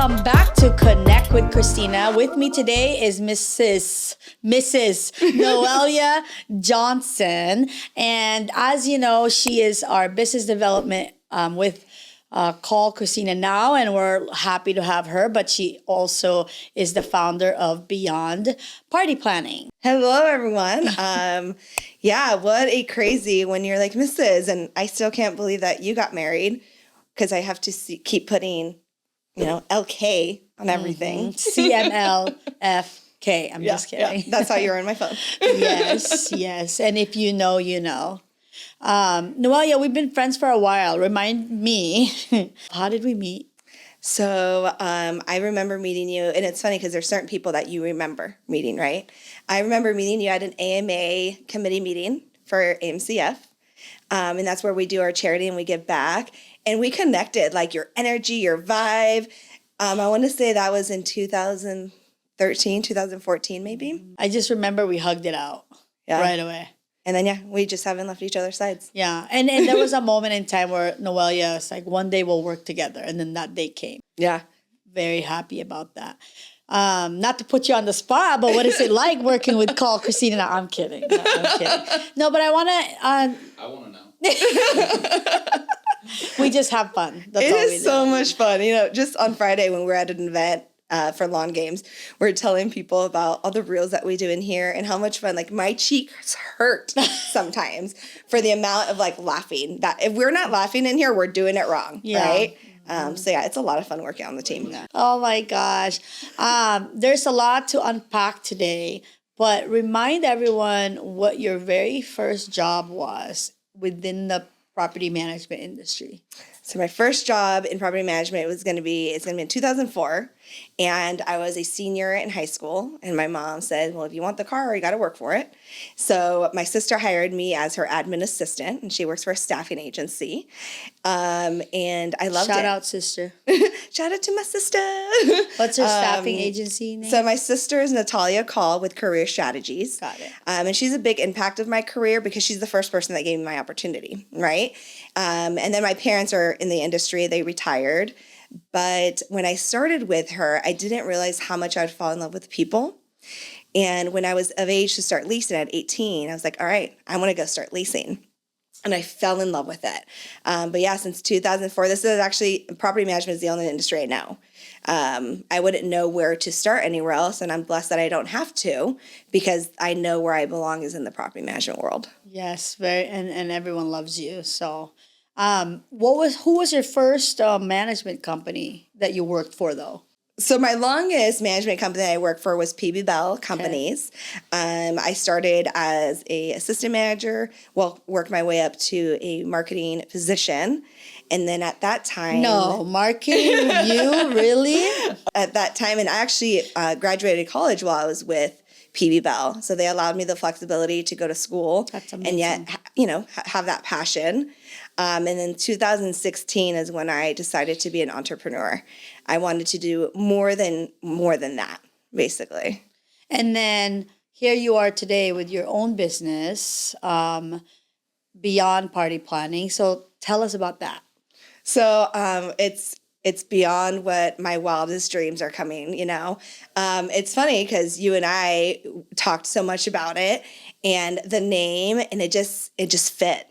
Welcome back to Connect with Christina. With me today is Mrs. Noelia Johnson. And as you know, she is our business development with Call Christina now, and we're happy to have her. But she also is the founder of Beyond Party Planning. Hello, everyone. What a crazy when you're like Mrs. And I still can't believe that you got married because I have to keep putting, LK on everything. CMLFK. I'm just kidding. Yeah, that's how you're on my phone. Yes. And if you know, you know. Noelia, we've been friends for a while. Remind me, how did we meet? So I remember meeting you, and it's funny because there's certain people that you remember meeting, right? I remember meeting you at an AMA committee meeting for AMCF, and that's where we do our charity and we give back. And we connected, like your energy, your vibe. I want to say that was in 2013, 2014 maybe. I just remember we hugged it out right away. And then, we just haven't left each other's sides. Yeah. And there was a moment in time where Noelia was like, one day we'll work together. And then that day came. Yeah. Very happy about that. Not to put you on the spot, but what is it like working with Call Christina? No, I'm kidding. No, but I want to know. We just have fun. That's it all we is so much fun. Just on Friday when we're at an event for lawn games, we're telling people about all the reels that we do in here and how much fun. Like my cheeks hurt sometimes for the amount of laughing. That if we're not laughing in here, we're doing it wrong, right? It's a lot of fun working on the team. Oh my gosh. There's a lot to unpack today, but remind everyone what your very first job was within the property management industry. So my first job in property management it's going to be in 2004, and I was a senior in high school, and my mom said, well, if you want the car, you got to work for it. So my sister hired me as her admin assistant, and she works for a staffing agency, and I loved it. Shout out, sister. Shout out to my sister. What's her staffing agency name? So my sister is Natalia Call with Career Strategies. Got it. And she's a big impact of my career because she's the first person that gave me my opportunity, right? And then my parents are in the industry. They retired. But when I started with her, I didn't realize how much I'd fall in love with people. And when I was of age to start leasing at 18, I was like, all right, I want to go start leasing. And I fell in love with it. Since 2004, this is actually, property management is the only industry I know. I wouldn't know where to start anywhere else, and I'm blessed that I don't have to because I know where I belong is in the property management world. Yes, and everyone loves you. So, who was your first management company that you worked for, though? So my longest management company I worked for was PB Bell Companies. Okay. I started as a assistant manager, worked my way up to a marketing position. And then at that time... No, marketing? You? Really? At that time, and I actually graduated college while I was with PB Bell. So they allowed me the flexibility to go to school. That's amazing. And yet, have that passion. And then 2016 is when I decided to be an entrepreneur. I wanted to do more than that, basically. And then here you are today with your own business, Beyond Party Planning. So tell us about that. So it's beyond what my wildest dreams are coming, It's funny because you and I talked so much about it and the name, and it just fit,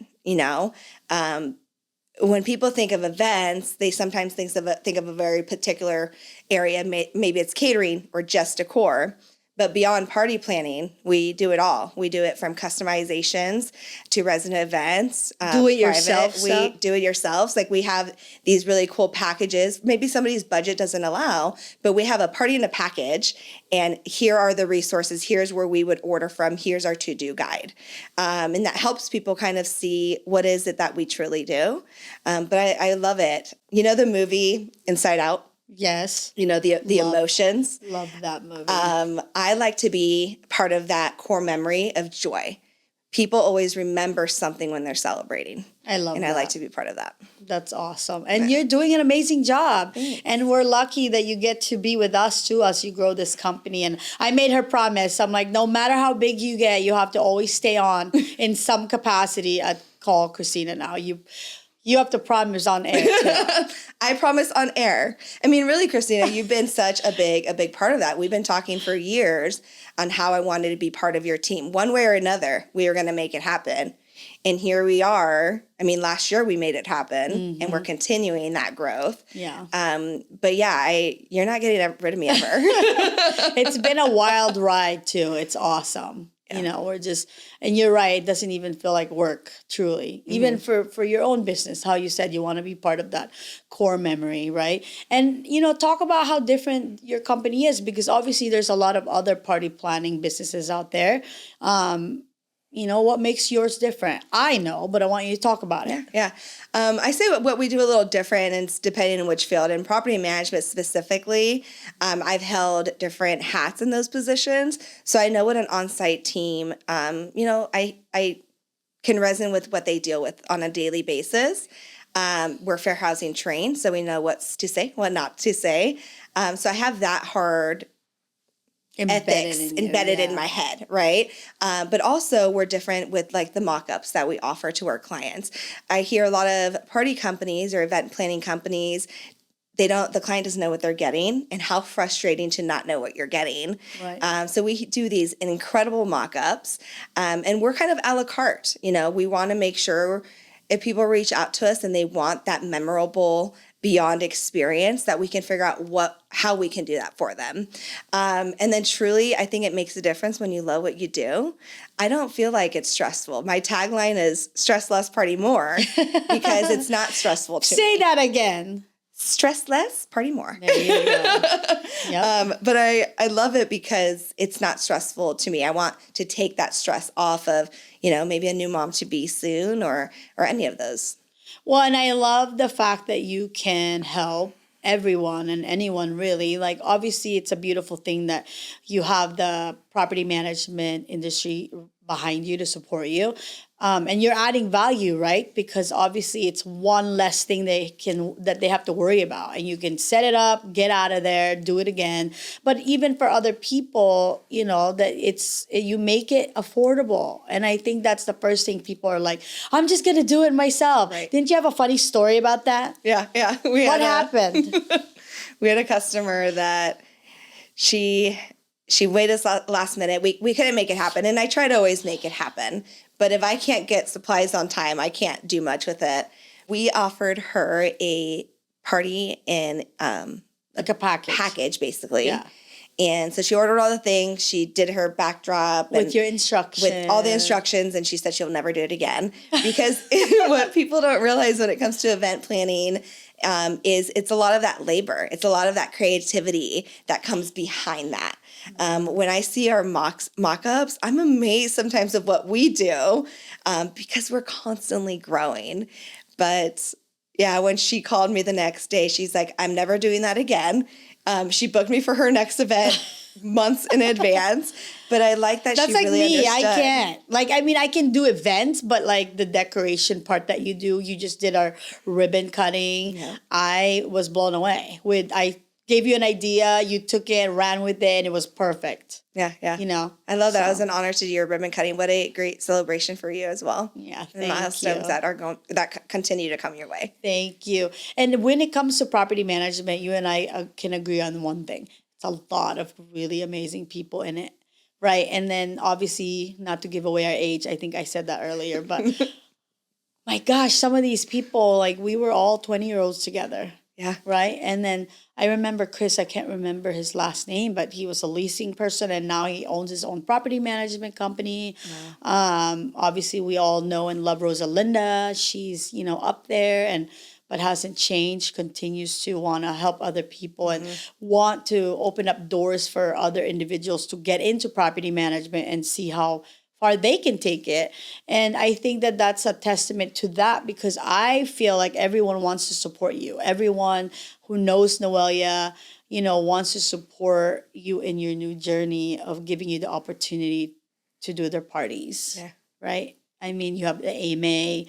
When people think of events, they sometimes think of a very particular area. Maybe it's catering or just decor. But beyond party planning, we do it all. We do it from customizations to resident events. Do it yourself. We do it yourselves. We have these really cool packages. Maybe somebody's budget doesn't allow, but we have a party in a package. And here are the resources. Here's where we would order from. Here's our to-do guide. And that helps people kind of see what is it that we truly do. But I love it. The movie Inside Out? Yes. The emotions. Love that movie. I like to be part of that core memory of joy. People always remember something when they're celebrating. I love that. And I like to be part of that. That's awesome. And you're doing an amazing job. Thanks. And we're lucky that you get to be with us too as you grow this company. And I made her promise. I'm like, no matter how big you get, you have to always stay on in some capacity at Call Christina now. You have to promise on air too. I promise on air. I mean, really, Christina, you've been such a big part of that. We've been talking for years on how I wanted to be part of your team. One way or another, we were going to make it happen. And here we are. I mean, last year we made it happen, and we're continuing that growth. Yeah. But yeah, you're not getting rid of me ever. It's been a wild ride too. It's awesome. Yeah. You know, we're just, and you're right, it doesn't even feel like work, truly. Even for your own business, how you said you want to be part of that core memory, right? And, you know, talk about how different your company is, because obviously there's a lot of other party planning businesses out there. You know, what makes yours different? I know, but I want you to talk about it. Yeah. I say what we do a little different, and it's depending on which field. In property management specifically, I've held different hats in those positions. So I know what an on-site team, you know, I can resonate with what they deal with on a daily basis. We're fair housing trained, so we know what's to say, what not to say. So I have that hard ethics embedded in my head, right? But also we're different with like the mock-ups that we offer to our clients. I hear a lot of party companies or event planning companies, the client doesn't know what they're getting, and how frustrating to not know what you're getting. Right. So we do these incredible mock-ups, and we're kind of a la carte. You know, we want to make sure if people reach out to us and they want that memorable beyond experience, that we can figure out how we can do that for them. And then truly, I think it makes a difference when you love what you do. I don't feel like it's stressful. My tagline is stress less, party more, because it's not stressful to me. Say that again. Stress less, party more. There you go. Yep. But I love it because it's not stressful to me. I want to take that stress off of, you know, maybe a new mom to be soon or any of those. Well, and I love the fact that you can help everyone and anyone really. Like, obviously, it's a beautiful thing that you have the property management industry behind you to support you. And you're adding value, right? Because obviously it's one less thing that they have to worry about. And you can set it up, get out of there, do it again. But even for other people, you know, that you make it affordable. And I think that's the first thing people are like, I'm just going to do it myself. Right. Didn't you have a funny story about that? Yeah. What happened? We had a customer that she waited last minute. We couldn't make it happen. And I try to always make it happen. But if I can't get supplies on time, I can't do much with it. We offered her a party in Like a package, basically. Yeah. And so she ordered all the things. She did her backdrop. With your instructions. With all the instructions. And she said she'll never do it again. Because what people don't realize when it comes to event planning is it's a lot of that labor. It's a lot of that creativity that comes behind that. When I see our mock-ups, I'm amazed sometimes of what we do because we're constantly growing. But yeah, when she called me the next day, she's like, I'm never doing that again. She booked me for her next event months in advance. But I like that That's she like really me. understood. I can't. Like, I mean, I can do events, but like the decoration part that you do, you just did our ribbon cutting. Yeah. I was blown away I gave you an idea, you took it, ran with it, and it was perfect. Yeah. You know? I love that. It was an honor to do your ribbon cutting. What a great celebration for you as well. Yeah, And thank milestones you. that continue to come your way. Thank you. And when it comes to property management, you and I can agree on one thing. It's a lot of really amazing people in it, right? And then obviously, not to give away our age, I think I said that earlier, but my gosh, some of these people, like we were all 20-year-olds together. Yeah. Right. And then I remember Chris, I can't remember his last name, but he was a leasing person and now he owns his own property management company. Yeah. Obviously, we all know and love Rosalinda. She's, you know, up there but hasn't changed, continues to want to help other people and want to open up doors for other individuals to get into property management and see how far they can take it. And I think that that's a testament to that because I feel like everyone wants to support you. Everyone who knows Noelia, you know, wants to support you in your new journey of giving you the opportunity to do their parties. Yeah. Right? I mean, you have the AMA.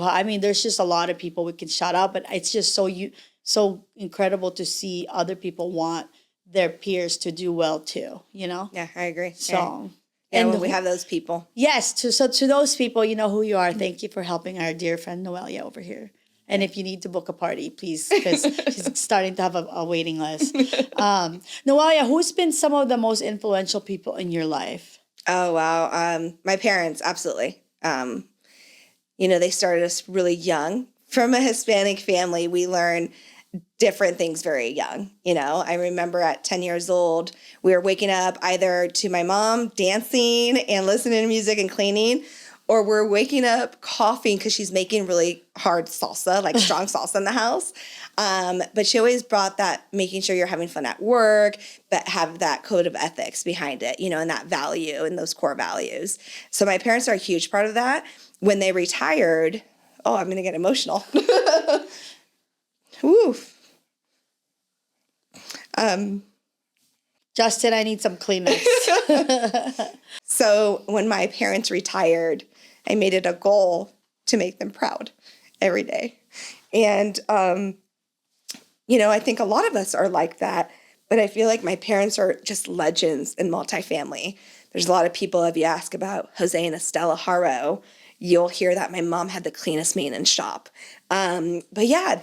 I mean, there's just a lot of people we can shout out, but it's just so incredible to see other people want their peers to do well too, you know? Yeah, I agree. So... Yeah, and when we have those people. Yes. So to those people, you know who you are. Thank you for helping our dear friend Noelia over here. And if you need to book a party, please, because she's starting to have a waiting list. Noelia, who's been some of the most influential people in your life? Oh, wow. My parents, absolutely. They started us really young. From a Hispanic family, we learn different things very young. I remember at 10 years old, we were waking up either to my mom dancing and listening to music and cleaning, or we're waking up coughing because she's making really hard salsa, like strong salsa in the house. But she always brought that, making sure you're having fun at work, but have that code of ethics behind it, and that value and those core values. So my parents are a huge part of that. When they retired, I'm going to get emotional. Oof. Justin, I need some Kleenex. So when my parents retired, I made it a goal to make them proud every day. And, I think a lot of us are like that, but I feel like my parents are just legends in multifamily. There's a lot of people, if you ask about Jose and Estella Haro, you'll hear that my mom had the cleanest maintenance shop. But yeah,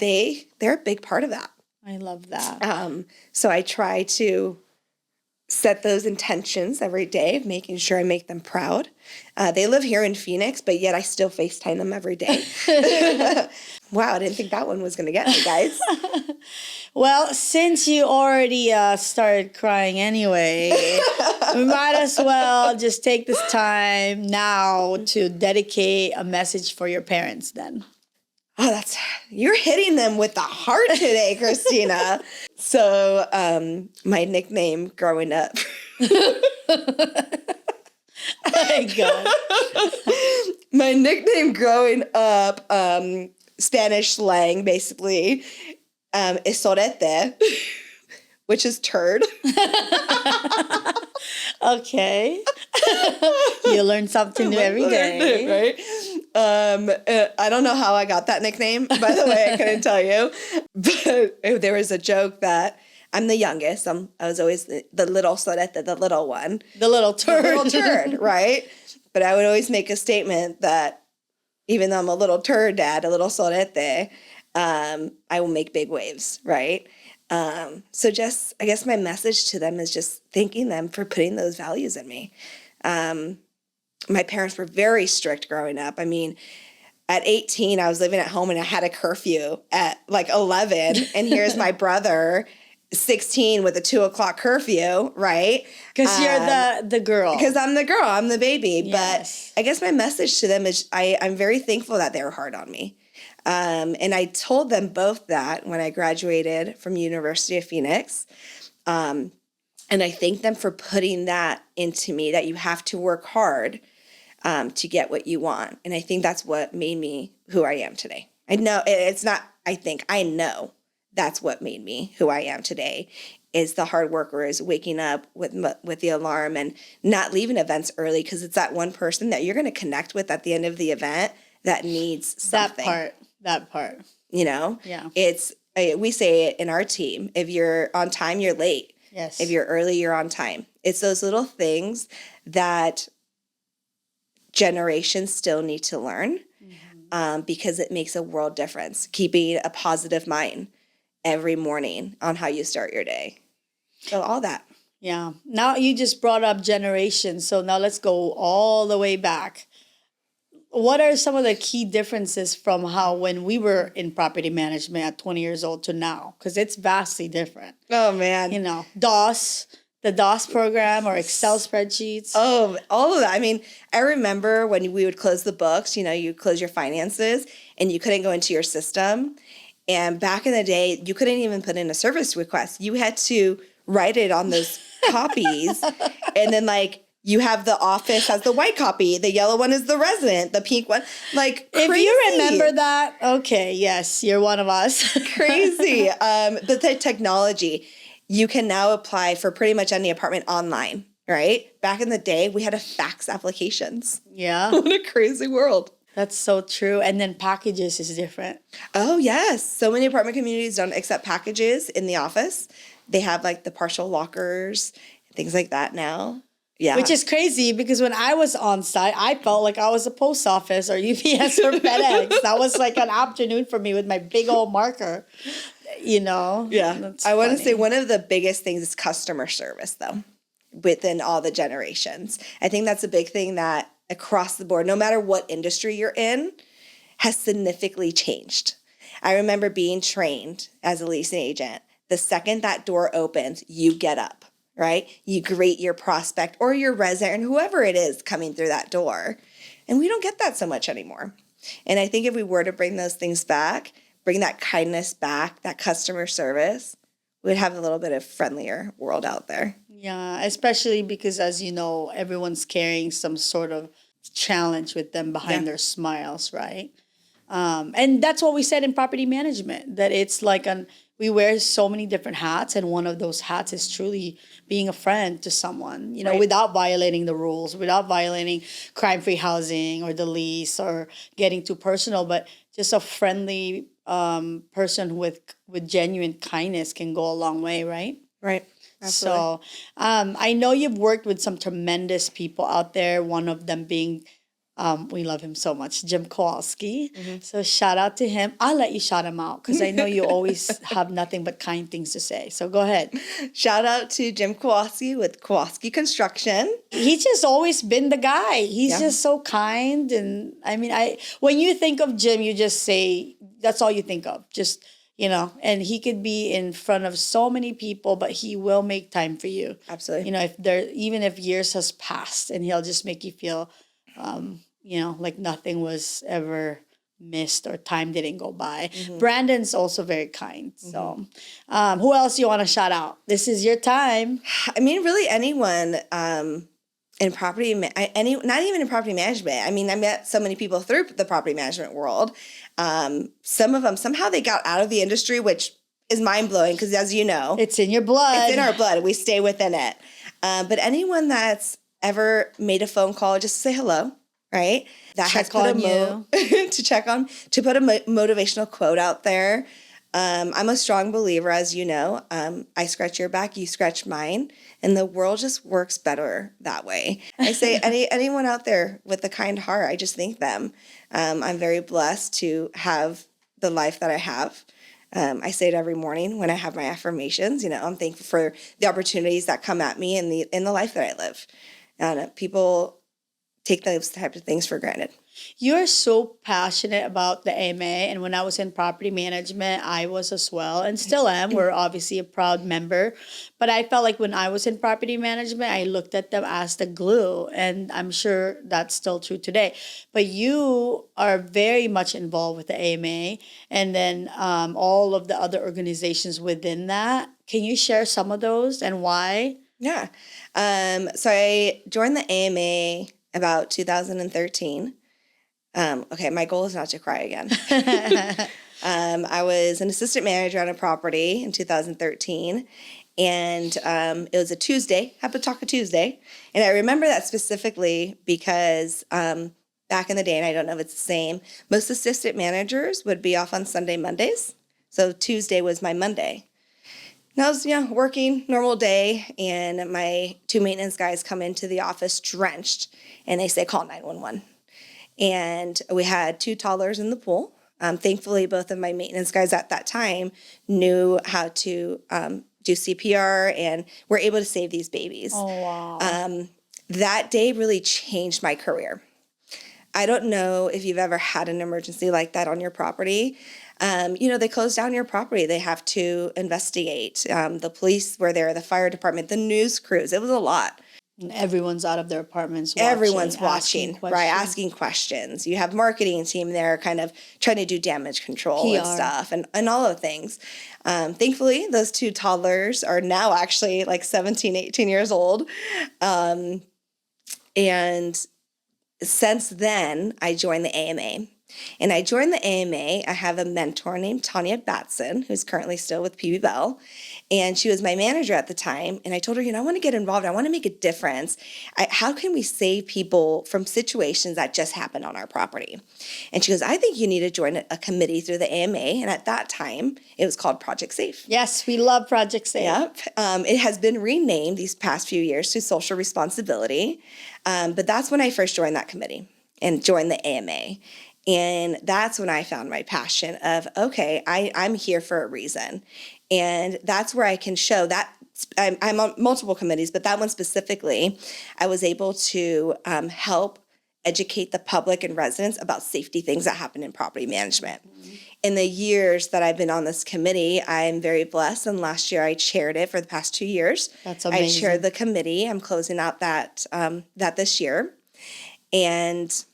they're a big part of that. I love that. So I try to set those intentions every day, making sure I make them proud. They live here in Phoenix, but yet I still FaceTime them every day. Wow, I didn't think that one was going to get me, guys. Well, since you already started crying anyway, we might as well just take this time now to dedicate a message for your parents then. Oh, you're hitting them with the heart today, Christina. So, my nickname growing up. My God. My nickname growing up, Spanish slang, basically, is sorete, which is turd. Okay. You learn something new every day. Right? I don't know how I got that nickname, by the way, I couldn't tell you. But there was a joke that I'm the youngest. I was always the little sorete, the little one. The little turd. The little turd, right? But I would always make a statement that even though I'm a little turd dad, a little sorete, I will make big waves, right? So just, I guess my message to them is just thanking them for putting those values in me. My parents were very strict growing up. I mean, at 18, I was living at home and I had a curfew at like 11. And here's my brother, 16, with a 2:00 curfew, right? Because you're the girl. Because I'm the girl. I'm the baby. Yes. But I guess my message to them is I'm very thankful that they were hard on me. And I told them both that when I graduated from University of Phoenix. And I thank them for putting that into me, that you have to work hard to get what you want. And I think that's what made me who I am today. I know it's not, I know that's what made me who I am today, is the hard worker, is waking up with the alarm and not leaving events early, because it's that one person that you're going to connect with at the end of the event that needs something. That part. Yeah. We say it in our team. If you're on time, you're late. Yes. If you're early, you're on time. It's those little things that generations still need to learn, because it makes a world difference. Keeping a positive mind every morning on how you start your day. So all that. Yeah. Now you just brought up generations. So now let's go all the way back. What are some of the key differences from how when we were in property management at 20 years old to now? Because it's vastly different. Oh, man. The DOS program or Excel spreadsheets. Oh, all of that. I mean, I remember when we would close the books, you close your finances and you couldn't go into your system. And back in the day, you couldn't even put in a service request. You had to write it on those copies. And then you have the office has the white copy. The yellow one is the resident. The pink one, crazy. If you remember that, okay, yes, you're one of us. Crazy. But the technology, you can now apply for pretty much any apartment online, right? Back in the day, we had to fax applications. Yeah. What a crazy world. That's so true. And then packages is different. Oh, yes. So many apartment communities don't accept packages in the office. They have the partial lockers, things like that now. Yeah. Which is crazy because when I was on site, I felt like I was a post office or UPS or FedEx. That was like an afternoon for me with my big old marker, you know? Yeah. That's I want to say funny. one of the biggest things is customer service, though, within all the generations. I think that's a big thing that across the board, no matter what industry you're in, has significantly changed. I remember being trained as a leasing agent. The second that door opens, you get up, right? You greet your prospect or your resident, whoever it is coming through that door. And we don't get that so much anymore. And I think if we were to bring those things back, bring that kindness back, that customer service, we'd have a little bit of friendlier world out there. Yeah, especially because, as you know, everyone's carrying some sort of challenge with them behind their smiles, right? And that's what we said in property management, that it's like we wear so many different hats, and one of those hats is truly being a friend to someone, you know, Right. without violating the rules, without violating crime-free housing or the lease or getting too personal, but just a friendly person with genuine kindness can go a long way, right? Right. Absolutely. So I know you've worked with some tremendous people out there, one of them being we love him so much, Jim Kowalski. So shout out to him. I'll let you shout him out because I know you always have nothing but kind things to say. So go ahead. Shout out to Jim Kowalski with Kowalski Construction. He's just always been the guy. He's Yeah. just so kind. And I mean, when you think of Jim, you just say, that's all you think of. Just, you know, and he could be in front of so many people, but he will make time for you. Absolutely. You know, even if years has passed, and he'll just make you feel you know, like nothing was ever missed or time didn't go by. Brandon's also very kind. So, who else you want to shout out? This is your time. I mean, really anyone in property, not even in property management. I mean, I met so many people through the property management world. Some of them, somehow they got out of the industry, which is mind-blowing because, as you know, It's in your blood. it's in our blood. We stay within it. But anyone that's ever made a phone call just to say hello, right? That Check has put on you. to put a motivational quote out there. I'm a strong believer, as you know. I scratch your back, you scratch mine, and the world just works better that way. I say anyone out there with a kind heart, I just thank them. I'm very blessed to have the life that I have. I say it every morning when I have my affirmations. You know, I'm thankful for the opportunities that come at me in the life that I live. And people take those types of things for granted. You're so passionate about the AMA, and when I was in property management, I was as well, and still am. We're obviously a proud member, but I felt like when I was in property management, I looked at them as the glue, and I'm sure that's still true today. But you are very much involved with the AMA, and then all of the other organizations within that. Can you share some of those and why? Yeah. So I joined the AMA about 2013. Okay, my goal is not to cry again. I was an assistant manager on a property in 2013, and it was a Tuesday, Hapataka Tuesday. And I remember that specifically because back in the day, and I don't know if it's the same, most assistant managers would be off on Sunday, Mondays. So Tuesday was my Monday. And I was, working, normal day, and my two maintenance guys come into the office drenched, and they say, call 911. And we had two toddlers in the pool. Thankfully, both of my maintenance guys at that time knew how to do CPR and were able to save these babies. Oh, wow. That day really changed my career. I don't know if you've ever had an emergency like that on your property. They close down your property. They have to investigate. The police were there, the fire department, the news crews. It was a lot. And everyone's out of their apartments watching. Everyone's asking watching, right? Asking questions. You have marketing team there kind of trying to do damage control and PR. stuff and all of the things. Thankfully, those two toddlers are now actually like 17, 18 years old. And since then, I joined the AMA. And I joined the AMA. I have a mentor named Tanya Batson, who's currently still with PB Bell. And she was my manager at the time. And I told her, I want to get involved. I want to make a difference. How can we save people from situations that just happen on our property? And she goes, I think you need to join a committee through the AMA. And at that time, it was called Project Safe. Yes, we love Project Safe. Yep. It has been renamed these past few years to Social Responsibility. But that's when I first joined that committee and joined the AMA. And that's when I found my passion of, okay, I'm here for a reason. And that's where I can show that I'm on multiple committees, but that one specifically, I was able to help educate the public and residents about safety things that happen in property management. Mm-hmm. In the years that I've been on this committee, I'm very blessed. And last year I chaired it for the past 2 years. That's amazing. I chaired the committee. I'm closing out that this year. And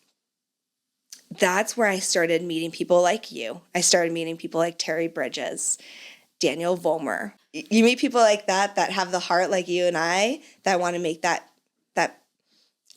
that's where I started meeting people like you. I started meeting people like Terry Bridges, Daniel Volmer. You meet people like that have the heart like you and I that want to make that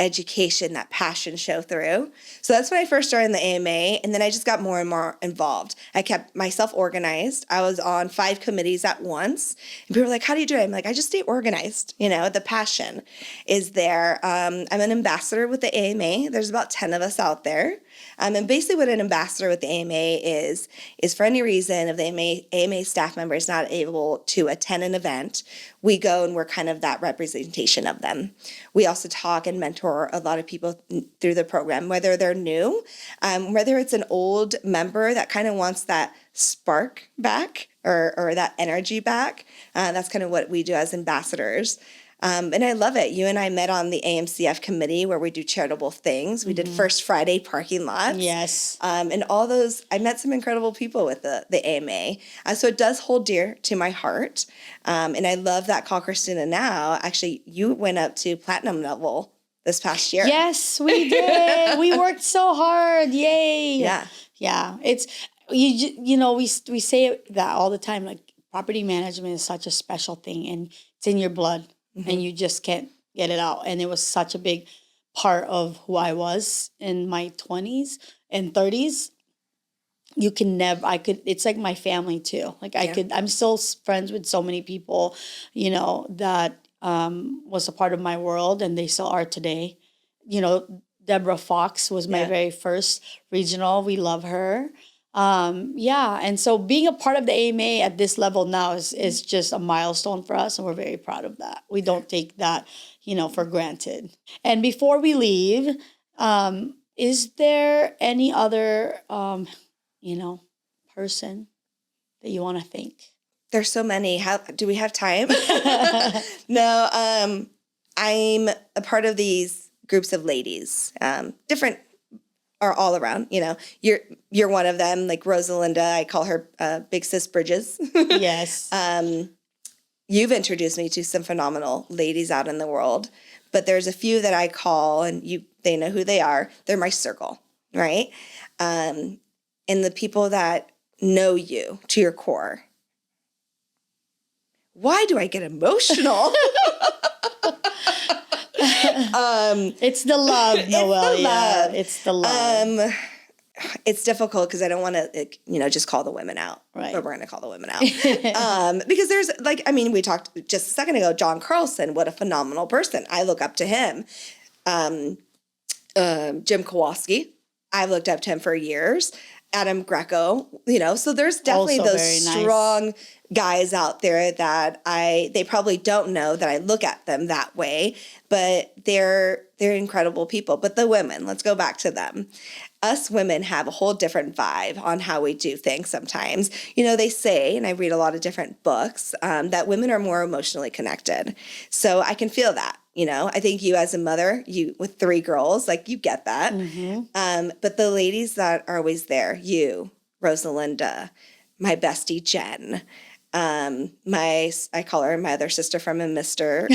education, that passion show through. So that's when I first started in the AMA, and then I just got more and more involved. I kept myself organized. I was on 5 committees at once, and people were like, how do you do it? I'm like, I just stay organized. The passion is there. I'm an ambassador with the AMA. There's about 10 of us out there. And basically what an ambassador with the AMA is for any reason if the AMA staff member is not able to attend an event, we go and we're kind of that representation of them. We also talk and mentor a lot of people through the program, whether they're new, whether it's an old member that kind of wants that spark back or that energy back. That's kind of what we do as ambassadors. And I love it. You and I met on the AMCF committee where we do charitable things. We did First Friday parking lots. Yes. And all those, I met some incredible people with the AMA. So it does hold dear to my heart. And I love that Call Christina now. Actually, you went up to platinum level this past year. Yes, we did. We worked so hard. Yay. Yeah. Yeah. It's, we say that all the time, like property management is such a special thing and it's in your blood. Mm-hmm. And you just can't get it out. And it was such a big part of who I was in my 20s and 30s. It's like my family too. Like I'm still friends with so many people, that was a part of my world and they still are today. Deborah Fox was my very first regional. We love her. And so being a part of the AMA at this level now is just a milestone for us, and we're very proud of that. We don't take that, for granted. And before we leave, is there any other, person that you want to thank? There's so many. How do we have time? No, I'm a part of these groups of ladies, different. Are all around, you're one of them, like Rosalinda, I call her Big Sis Bridges. Yes. You've introduced me to some phenomenal ladies out in the world, but there's a few that I call, and they know who they are. They're my circle, right? And the people that know you to your core. Why do I get emotional? It's the love, Noelia. It's the love. It's difficult because I don't want to, just call the women out. Right. But we're going to call the women out. Because there's we talked just a second ago, John Carlson, what a phenomenal person. I look up to him. Jim Kowalski, I've looked up to him for years. Adam Greco, so there's definitely also those strong guys out there that they probably don't know that I look at them that way, but they're incredible people. But the women, let's go back to them. Us women have a whole different vibe on how we do things sometimes. They say, and I read a lot of different books, that women are more emotionally connected. So I can feel that. I think you as a mother, you with 3 girls, like you get that. Mm-hmm. But the ladies that are always there, you, Rosalinda, my bestie, Jen, I call her my other sister from a Mr.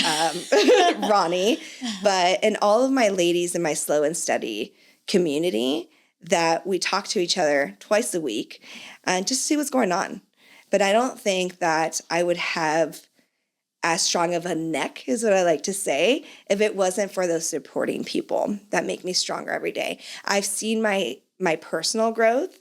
Ronnie, and all of my ladies in my slow and steady community that we talk to each other twice a week and just see what's going on. But I don't think that I would have as strong of a neck, is what I like to say, if it wasn't for those supporting people that make me stronger every day. I've seen my my personal growth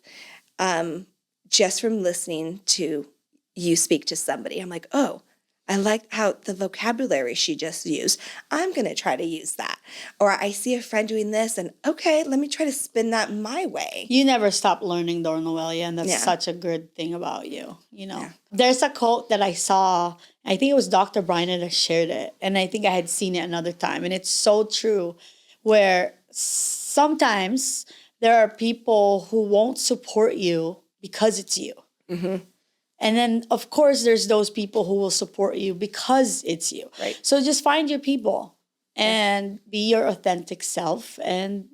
just from listening to you speak to somebody. I'm like, oh, I like how the vocabulary she just used. I'm going to try to use that. Or I see a friend doing this and okay, let me try to spin that my way. You never stop learning, though, Noelia, and that's such a good thing about you. There's a quote that I saw. I think it was Dr. Brian that shared it. And I think I had seen it another time. And it's so true, where sometimes there are people who won't support you because it's you. Mm-hmm. And then, of course, there's those people who will support you because it's you. Right. So just find your people and be your authentic self, and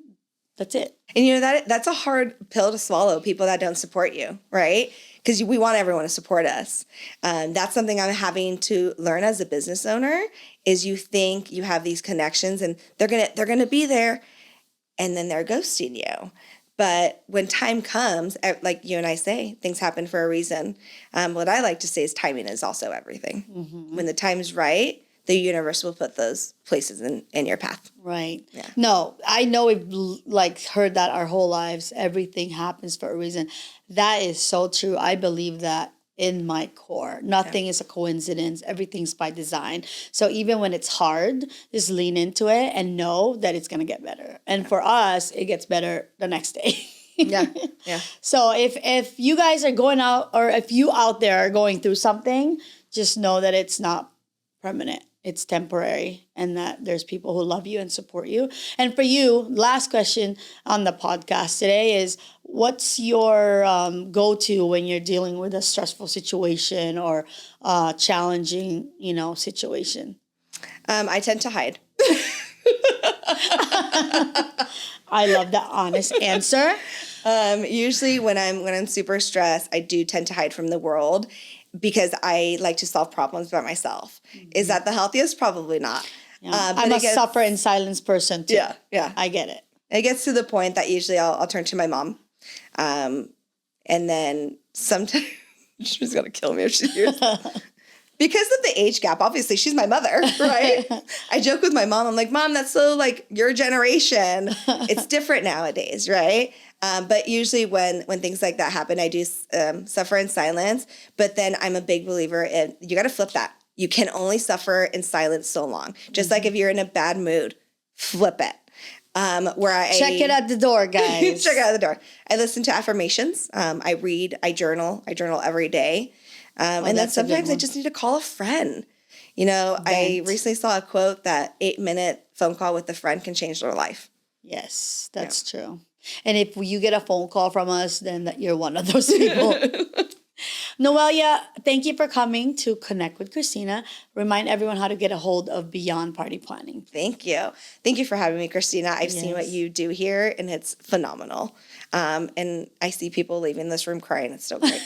that's it. And that's a hard pill to swallow, people that don't support you, right? Because we want everyone to support us. That's something I'm having to learn as a business owner, is you think you have these connections and they're gonna be there, and then they're ghosting you. But when time comes, like you and I say, things happen for a reason. What I like to say is timing is also everything. Mm-hmm. When the time's right, the universe will put those places in your path. Right. Yeah. No, I know we've heard that our whole lives. Everything happens for a reason. That is so true. I believe that in my core. Nothing is a coincidence. Everything's by design. So even when it's hard, just lean into it and know that it's going to get better. And for us, it gets better the next day. Yeah. So if you guys are going out, or if you out there are going through something, just know that it's not permanent. It's temporary, and that there's people who love you and support you. And for you, last question on the podcast today is, what's your go-to when you're dealing with a stressful situation or challenging, situation? I tend to hide. I love that honest answer. Usually when I'm super stressed, I do tend to hide from the world, because I like to solve problems by myself. Mm-hmm. Is that the healthiest? Probably not. Yeah. I'm a suffer in silence person too. Yeah. I get it. It gets to the point that usually I'll turn to my mom. And then sometimes she's going to kill me if she hears that. Because of the age gap, obviously she's my mother, right? I joke with my mom. I'm like, Mom, that's so like your generation. It's different nowadays, right? But usually when things like that happen, I do suffer in silence. But then I'm a big believer in, you got to flip that. You can only suffer in silence so long. Just like if you're in a bad mood, flip it. Check it at the door, guys. Check it out the door. I listen to affirmations. I read. I journal. I journal every day. And then sometimes I just need to call a friend. I recently saw a quote that 8-minute phone call with a friend can change their life. Yes, that's true. And if you get a phone call from us, then you're one of those people. Noelia, thank you for coming to Connect with Christina. Remind everyone how to get a hold of Beyond Party Planning. Thank you. Thank you for having me, Christina. I've seen what you do here, and it's phenomenal. And I see people leaving this room crying. It's so great.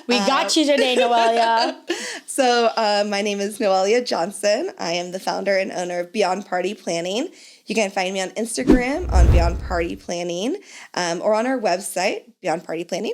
We got you today, Noelia. So my name is Noelia Johnson. I am the founder and owner of Beyond Party Planning. You can find me on Instagram on Beyond Party Planning, or on our website, Beyond Party Planning.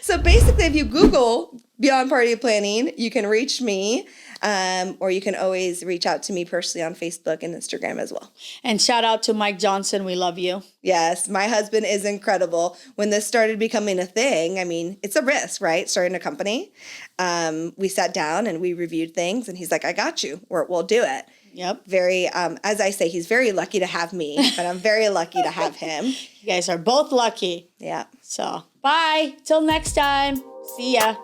So basically, if you Google Beyond Party Planning, you can reach me, or you can always reach out to me personally on Facebook and Instagram as well. And shout out to Mike Johnson. We love you. Yes, my husband is incredible. When this started becoming a thing, I mean, it's a risk, right? Starting a company. We sat down and we reviewed things, and he's like, I got you. We'll do it. Yep. Very, as I say, he's very lucky to have me, but I'm very lucky to have him. You guys are both lucky. Yeah. So, bye. Till next time. See ya.